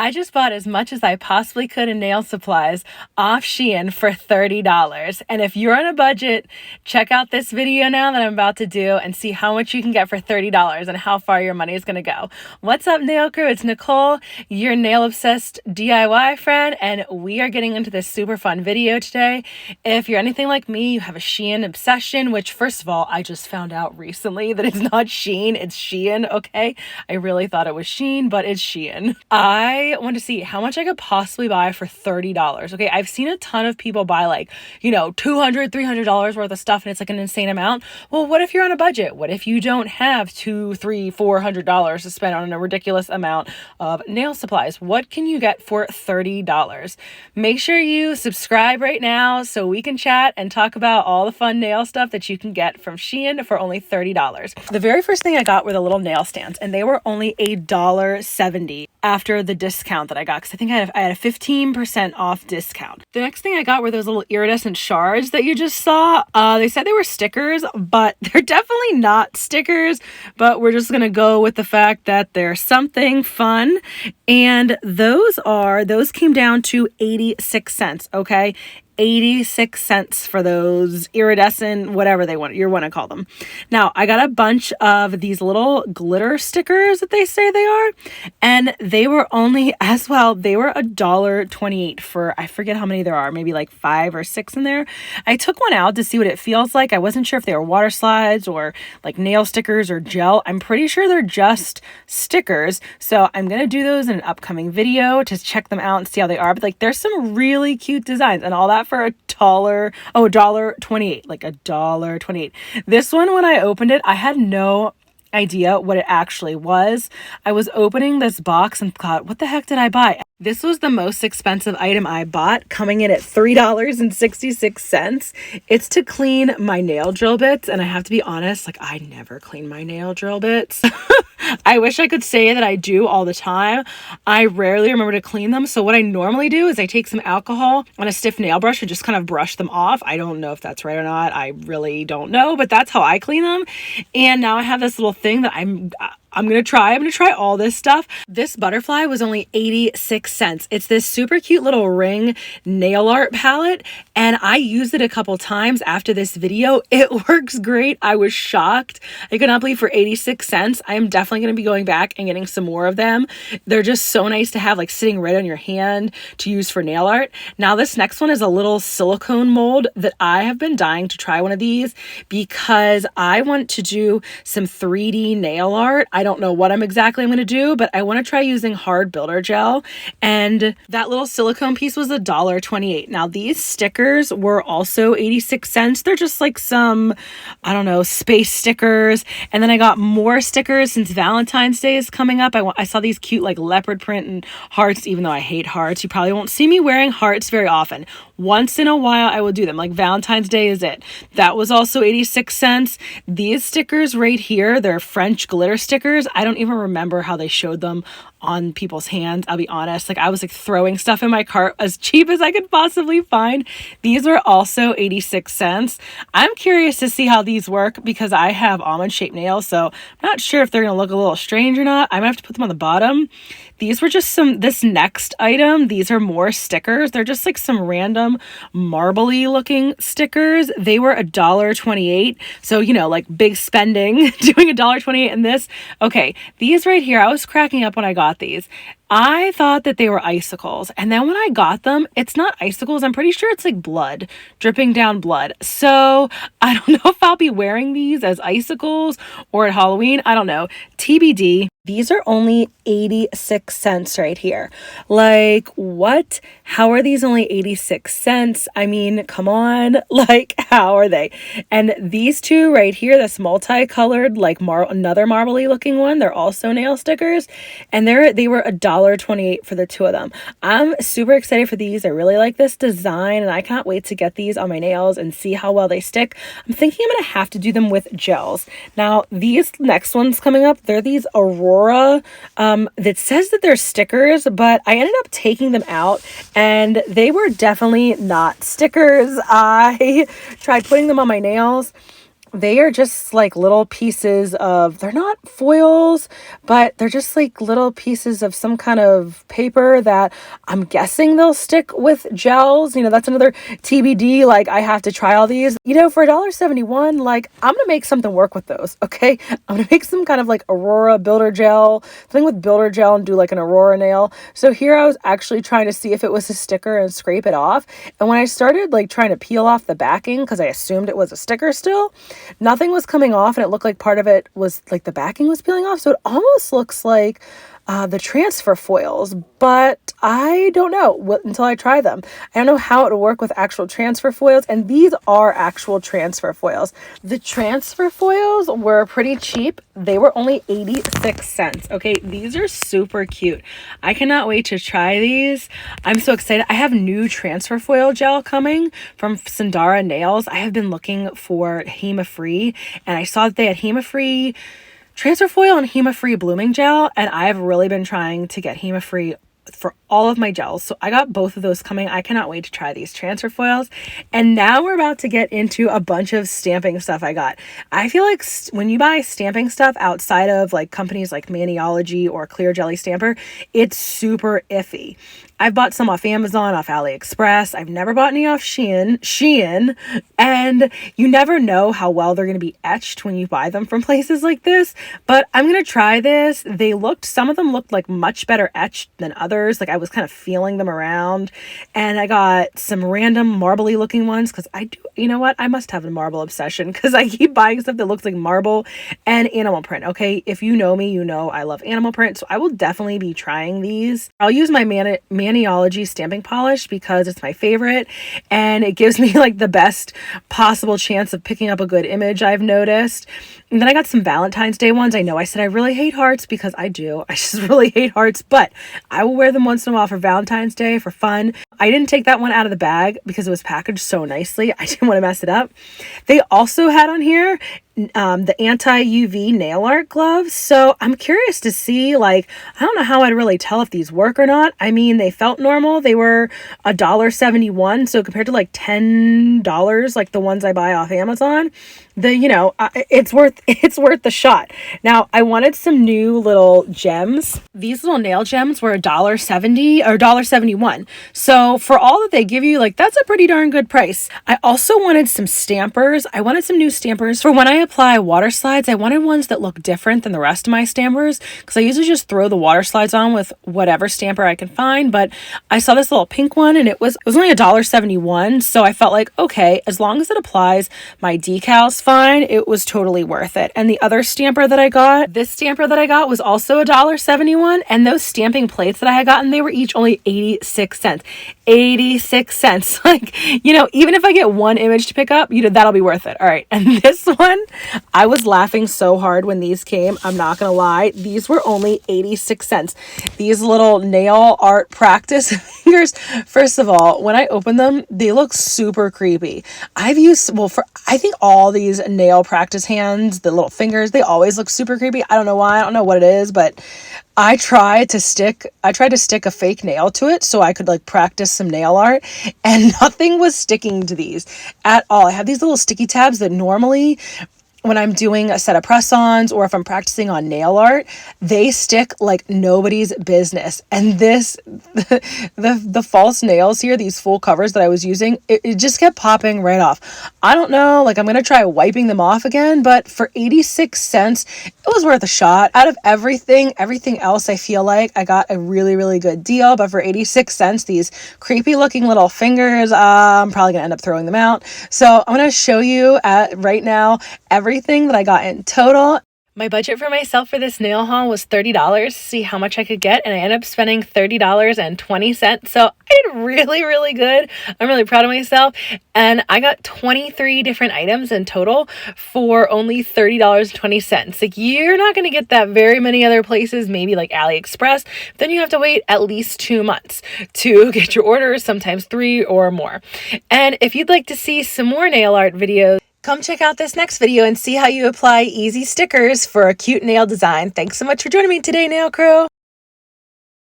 I just bought as much as I possibly could in nail supplies off Shein for $30. And if you're on a budget, check out this video now that I'm about to do and see how much you can get for $30 and how far your money is going to go. What's up, nail crew? It's Nicole, your nail obsessed DIY friend, and we are getting into this super fun video today. If you're anything like me, you have a Shein obsession, which first of all, I just found out recently that it's not Shein, it's Shein, okay? I really thought it was Shein, but it's Shein. I want to see how much I could possibly buy for $30. Okay, I've seen a ton of people buy like, $200, $300 worth of stuff and it's like an insane amount. Well, what if you're on a budget? What if you don't have $200, $300, $400 to spend on a ridiculous amount of nail supplies? What can you get for $30? Make sure you subscribe right now so we can chat and talk about all the fun nail stuff that you can get from Shein for only $30. The very first thing I got were the little nail stands, and they were only $1.70 after the discount that I got, because I think I had a 15% off discount. The next thing I got were those little iridescent shards that you just saw. They said they were stickers, but they're definitely not stickers, but we're just gonna go with the fact that they're something fun. And those came down to 86 cents, okay? 86 cents for those iridescent, whatever you want to call them. Now, I got a bunch of these little glitter stickers that they say they are, and they were only, as well, they were $1.28 for, I forget how many there are, maybe like 5 or 6 in there. I took one out to see what it feels like. I wasn't sure if they were water slides or like nail stickers or gel. I'm pretty sure they're just stickers, so I'm going to do those in an upcoming video to check them out and see how they are. But like, there's some really cute designs and all that for $1.28, like $1.28. This one, when I opened it, I had no idea what it actually was. I was opening this box and thought, what the heck did I buy? This was the most expensive item I bought, coming in at $3.66. It's to clean my nail drill bits, and I have to be honest, like, I never clean my nail drill bits. I wish I could say that I do all the time. I rarely remember to clean them, so what I normally do is I take some alcohol on a stiff nail brush and just kind of brush them off. I don't know if that's right or not. I really don't know, but that's how I clean them. And now I have this little thing that I'm going to try all this stuff. This butterfly was only 86 cents. It's this super cute little ring nail art palette, and I used it a couple times after this video. It works great. I was shocked. I could not believe for 86 cents. I am definitely going to be going back and getting some more of them. They're just so nice to have like sitting right on your hand to use for nail art. Now this next one is a little silicone mold that I have been dying to try one of these because I want to do some 3D nail art. I don't know what I'm going to do, but I want to try using hard builder gel, and that little silicone piece was $1.28. Now these stickers were also 86 cents. They're just like some, I don't know, space stickers. And then I got more stickers since Valentine's Day is coming up. I saw these cute like leopard print and hearts, even though I hate hearts. You probably won't see me wearing hearts very often. Once in a while I will do them, like Valentine's Day is it. That was also 86 cents. These stickers right here, they're French glitter stickers. I don't even remember how they showed them on people's hands. I'll be honest. Like, I was like throwing stuff in my cart as cheap as I could possibly find. These were also 86 cents. I'm curious to see how these work because I have almond shaped nails, so I'm not sure if they're going to look a little strange or not. I'm going to have to put them on the bottom. These were just this next item. These are more stickers. They're just like some random marbly looking stickers. They were $1.28. So, like big spending doing $1.28 in this. Okay, these right here, I was cracking up when I got these. I thought that they were icicles, and then when I got them, it's not icicles. I'm pretty sure it's like blood, dripping down blood. So I don't know if I'll be wearing these as icicles or at Halloween. I don't know. TBD. These are only 86 cents right here. Like, what? How are these only 86 cents? I mean, come on. Like, how are they? And these two right here, this multicolored, like another marbly looking one, they're also nail stickers, and they were $1.28 for the two of them. I'm super excited for these. I really like this design, and I can't wait to get these on my nails and see how well they stick. I'm thinking I'm going to have to do them with gels. Now, these next ones coming up, they're these Aurora that says that they're stickers, but I ended up taking them out and they were definitely not stickers. I tried putting them on my nails They are just like little pieces of, they're not foils, but they're just like little pieces of some kind of paper that I'm guessing they'll stick with gels. You know, that's another TBD. Like, I have to try all these. You know, for $1.71, like, I'm gonna make something work with those, okay? I'm gonna make some kind of like Aurora builder gel, something with builder gel, and do like an Aurora nail. So here I was actually trying to see if it was a sticker and scrape it off. And when I started like trying to peel off the backing, because I assumed it was a sticker still, nothing was coming off, and it looked like part of it was like the backing was peeling off. So it almost looks like the transfer foils, but I don't know until I try them. I don't know how it will work with actual transfer foils, and these are actual transfer foils. The transfer foils were pretty cheap. They were only 86 cents. Okay, these are super cute. I cannot wait to try these. I'm so excited. I have new transfer foil gel coming from Sandara Nails. I have been looking for HEMA-free, and I saw that they had HEMA-free transfer foil and HEMA-free blooming gel, and I've really been trying to get HEMA-free for all of my gels. So I got both of those coming. I cannot wait to try these transfer foils. And now we're about to get into a bunch of stamping stuff I got. I feel like when you buy stamping stuff outside of like companies like Maniology or Clear Jelly Stamper, it's super iffy. I've bought some off Amazon, off AliExpress. I've never bought any off Shein, and you never know how well they're going to be etched when you buy them from places like this, but I'm going to try this. Some of them looked like much better etched than others. Like, I was kind of feeling them around, and I got some random marbly looking ones because you know what? I must have a marble obsession because I keep buying stuff that looks like marble and animal print. Okay. If you know me, you know I love animal print. So I will definitely be trying these. I'll use my Maniology stamping polish because it's my favorite, and it gives me like the best possible chance of picking up a good image, I've noticed. And then I got some Valentine's Day ones. I know I said I really hate hearts because I do. I just really hate hearts, but I will wear them once in a while for Valentine's Day for fun. I didn't take that one out of the bag because it was packaged so nicely. I didn't want to mess it up. They also had on here the anti-UV nail art gloves. So I'm curious to see, like, I don't know how I'd really tell if these work or not. I mean, they felt normal. They were $1.71. So compared to like $10, like the ones I buy off Amazon, it's worth the shot. Now, I wanted some new little gems. These little nail gems were $1.70 or $1.71. So for all that they give you, like, that's a pretty darn good price. I also wanted some stampers. I wanted some new stampers for when I apply water slides. I wanted ones that look different than the rest of my stampers because I usually just throw the water slides on with whatever stamper I can find. But I saw this little pink one, and it was only $1.71. So I felt like, okay, as long as it applies my decals fine, it was totally worth it. And the other stamper that I got, this stamper that I got was also $1.71, and those stamping plates that I had gotten, they were each only 86 cents. 86 cents. Like, even if I get one image to pick up, that'll be worth it. All right. And this one, I was laughing so hard when these came. I'm not gonna lie. These were only 86 cents. These little nail art practice fingers. First of all, when I open them, they look super creepy. I think all these nail practice hands, the little fingers, they always look super creepy. I don't know why. I don't know what it is, but I tried to stick a fake nail to it so I could like practice some nail art, and nothing was sticking to these at all. I have these little sticky tabs that normally when I'm doing a set of press-ons or if I'm practicing on nail art, they stick like nobody's business. And the false nails here, these full covers that I was using, it just kept popping right off. I don't know, like I'm going to try wiping them off again, but for 86 cents, it was worth a shot. Out of everything else, I feel like I got a really, really good deal, but for 86 cents, these creepy looking little fingers, I'm probably going to end up throwing them out. So I'm going to show you right now everything that I got in total. My budget for myself for this nail haul was $30 to see how much I could get, and I ended up spending $30.20. So I did really, really good. I'm really proud of myself. And I got 23 different items in total for only $30.20. Like, you're not going to get that very many other places, maybe like AliExpress. Then you have to wait at least 2 months to get your orders, sometimes 3 or more. And if you'd like to see some more nail art videos, come check out this next video and see how you apply easy stickers for a cute nail design. Thanks so much for joining me today, Nail Crew.